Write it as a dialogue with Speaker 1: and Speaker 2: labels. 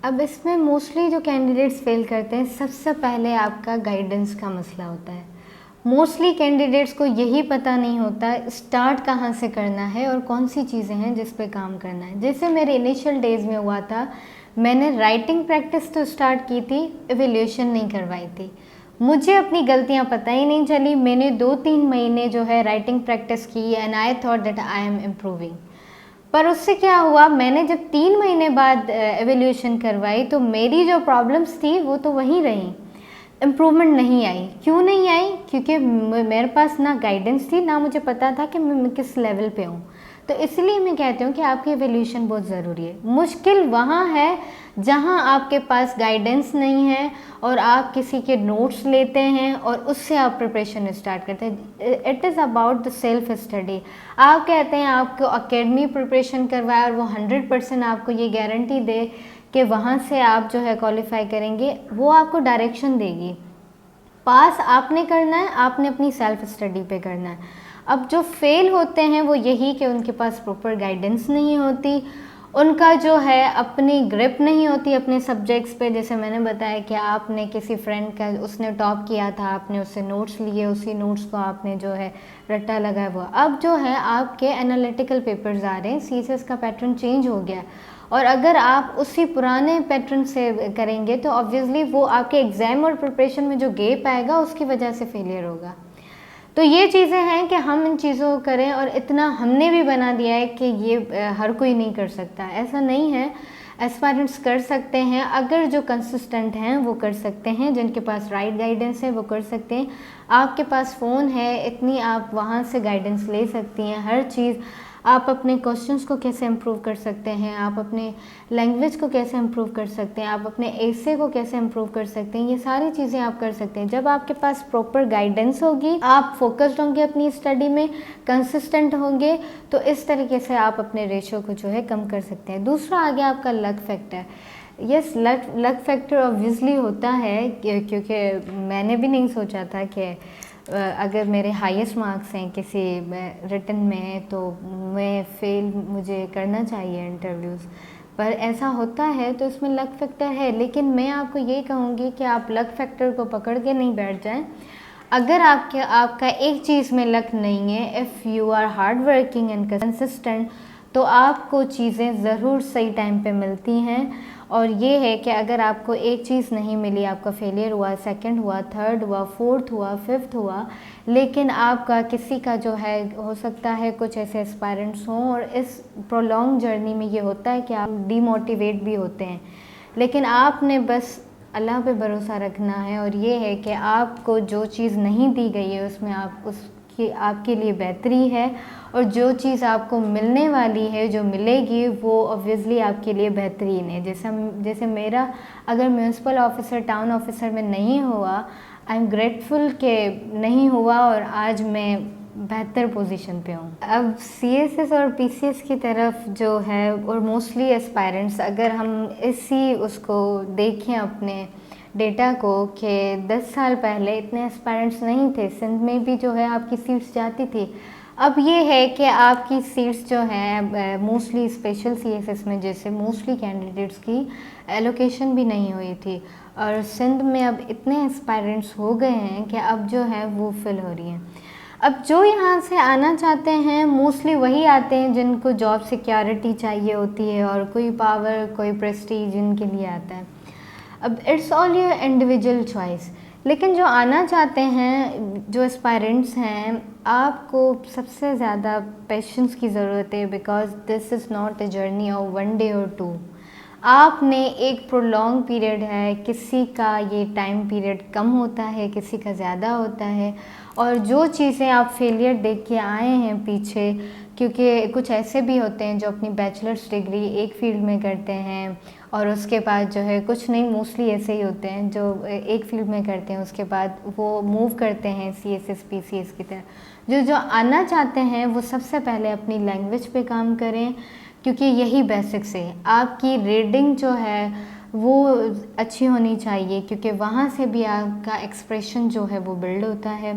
Speaker 1: अब इसमें मोस्टली जो कैंडिडेट्स फेल करते हैं, सबसे पहले आपका गाइडेंस का मसला होता है। मोस्टली कैंडिडेट्स को यही पता नहीं होता स्टार्ट कहाँ से करना है और कौन सी चीज़ें हैं जिस पे काम करना है। जैसे मेरे इनिशियल डेज़ में हुआ था, मैंने राइटिंग प्रैक्टिस तो स्टार्ट की थी, एवेल्यूएशन नहीं करवाई थी। मुझे अपनी गलतियाँ पता ही नहीं चली। मैंने 2-3 महीने जो है राइटिंग प्रैक्टिस की and I thought that I am improving. पर उससे क्या हुआ, मैंने जब 3 महीने बाद एवेल्यूएशन करवाई तो मेरी जो प्रॉब्लम्स थी वो तो वहीं रहीं, इम्प्रूवमेंट नहीं आई। क्यों नहीं आई? क्योंकि मेरे पास ना गाइडेंस थी, ना मुझे पता था कि मैं किस लेवल पे हूँ। तो इसलिए मैं कहती हूँ कि आपकी एवेल्यूएशन बहुत ज़रूरी है। मुश्किल वहाँ है जहाँ आपके पास गाइडेंस नहीं है और आप किसी के नोट्स लेते हैं और उससे आप प्रिपरेशन स्टार्ट करते हैं। It is about the self study. आप कहते हैं आपको अकेडमी प्रिपरेशन करवाए और वो 100% आपको ये गारंटी दे कि वहाँ से आप जो है क्वालिफाई करेंगे, वो आपको डायरेक्शन देगी। पास आपने करना है, आपने अपनी सेल्फ स्टडी पे करना है। अब जो फेल होते हैं वो यही कि उनके पास प्रॉपर गाइडेंस नहीं होती, उनका जो है अपनी ग्रिप नहीं होती अपने सब्जेक्ट्स पे। जैसे मैंने बताया कि आपने किसी फ्रेंड का, उसने टॉप किया था, आपने उससे नोट्स लिए, उसी नोट्स को आपने जो है रट्टा लगाया हुआ। अब जो है आपके एनालिटिकल पेपर्स आ रहे हैं, सीएसएस का पैटर्न चेंज हो गया और अगर आप उसी पुराने पैटर्न से करेंगे तो ऑब्वियसली वो आपके एग्ज़ाम और प्रिपरेशन में जो गैप आएगा उसकी वजह से फेलियर होगा। तो ये चीज़ें हैं कि हम इन चीज़ों को करें और इतना हमने भी बना दिया है कि ये हर कोई नहीं कर सकता, ऐसा नहीं है। एस्पायरेंट्स कर सकते हैं, अगर जो कंसिस्टेंट हैं वो कर सकते हैं, जिनके पास राइट गाइडेंस है वो कर सकते हैं। आपके पास फ़ोन है, इतनी आप वहाँ से गाइडेंस ले सकती हैं हर चीज़। आप अपने क्वेश्चंस को कैसे इम्प्रूव कर सकते हैं, आप अपने लैंग्वेज को कैसे इम्प्रूव कर सकते हैं, आप अपने एसे को कैसे इम्प्रूव कर सकते हैं, ये सारी चीज़ें आप कर सकते हैं। जब आपके पास प्रॉपर गाइडेंस होगी, आप फोकस्ड होंगे अपनी स्टडी में, कंसिस्टेंट होंगे, तो इस तरीके से आप अपने रेशो को जो है कम कर सकते हैं। दूसरा आ गया आपका luck factor. Yes, luck factor obviously होता है क्योंकि मैंने भी नहीं सोचा था कि अगर मेरे हाईएस्ट मार्क्स हैं किसी रिटन में तो मैं फेल मुझे करना चाहिए इंटरव्यूज़, पर ऐसा होता है तो इसमें लक फैक्टर है। लेकिन मैं आपको ये कहूँगी कि आप लक फैक्टर को पकड़ के नहीं बैठ जाएं। अगर आपका एक चीज़ में लक नहीं है, if you are hard working and consistent, तो आपको चीज़ें ज़रूर सही टाइम पे मिलती हैं। और ये है कि अगर आपको एक चीज़ नहीं मिली, आपका फेलियर हुआ, सेकंड हुआ, थर्ड हुआ, फोर्थ हुआ, फिफ्थ हुआ, लेकिन आपका किसी का जो है हो सकता है कुछ ऐसे एस्पायरेंट्स हों और इस प्रोलॉन्ग जर्नी में ये होता है कि आप डीमोटिवेट भी होते हैं। लेकिन आपने बस अल्लाह पे भरोसा रखना है और ये है कि आपको जो चीज़ नहीं दी गई है उसमें आप उसकी आपके लिए बेहतरी है, और जो चीज़ आपको मिलने वाली है, जो मिलेगी, वो ऑब्वियसली आपके लिए बेहतरीन है। जैसे मेरा अगर म्यूनसिपल ऑफिसर, टाउन ऑफिसर में नहीं हुआ, आई एम ग्रेटफुल कि नहीं हुआ और आज मैं बेहतर पोजीशन पे हूँ। अब सीएसएस और पीसीएस की तरफ जो है, और मोस्टली एस्पायरेंट्स, अगर हम इसी उसको देखें अपने डेटा को, कि 10 साल पहले इतने एस्पायरेंट्स नहीं थे, सिंध में भी जो है आपकी सीट्स जाती थी। अब ये है कि आपकी सीट्स जो हैं मोस्टली स्पेशल सीएसएस में, जैसे मोस्टली कैंडिडेट्स की एलोकेशन भी नहीं हुई थी, और सिंध में अब इतने एस्पायरेंट्स हो गए हैं कि अब जो है वो फिल हो रही हैं। अब जो यहाँ से आना चाहते हैं मोस्टली वही आते हैं जिनको जॉब सिक्योरिटी चाहिए होती है और कोई पावर, कोई प्रेस्टीज जिनके लिए आता है। अब it's all your individual choice. लेकिन जो आना चाहते हैं, जो एस्पायरेंट्स हैं, आपको सबसे ज़्यादा पेशेंस की ज़रूरत है, because this is not a journey of 1 day और 2। आपने एक प्रोलॉन्ग पीरियड है, किसी का ये टाइम पीरियड कम होता है, किसी का ज़्यादा होता है, और जो चीज़ें आप फेलियर देख के आए हैं पीछे, क्योंकि कुछ ऐसे भी होते हैं जो अपनी बैचलर्स डिग्री एक फील्ड में करते हैं और उसके बाद जो है, कुछ नहीं, मोस्टली ऐसे ही होते हैं जो एक फील्ड में करते हैं, उसके बाद वो मूव करते हैं सीएसएस पीसीएस की तरह। जो आना चाहते हैं वो सबसे पहले अपनी लैंग्वेज पे काम करें, क्योंकि यही बेसिक्स है। आपकी रीडिंग जो है वो अच्छी होनी चाहिए, क्योंकि वहाँ से भी आपका एक्सप्रेशन जो है वो बिल्ड होता है।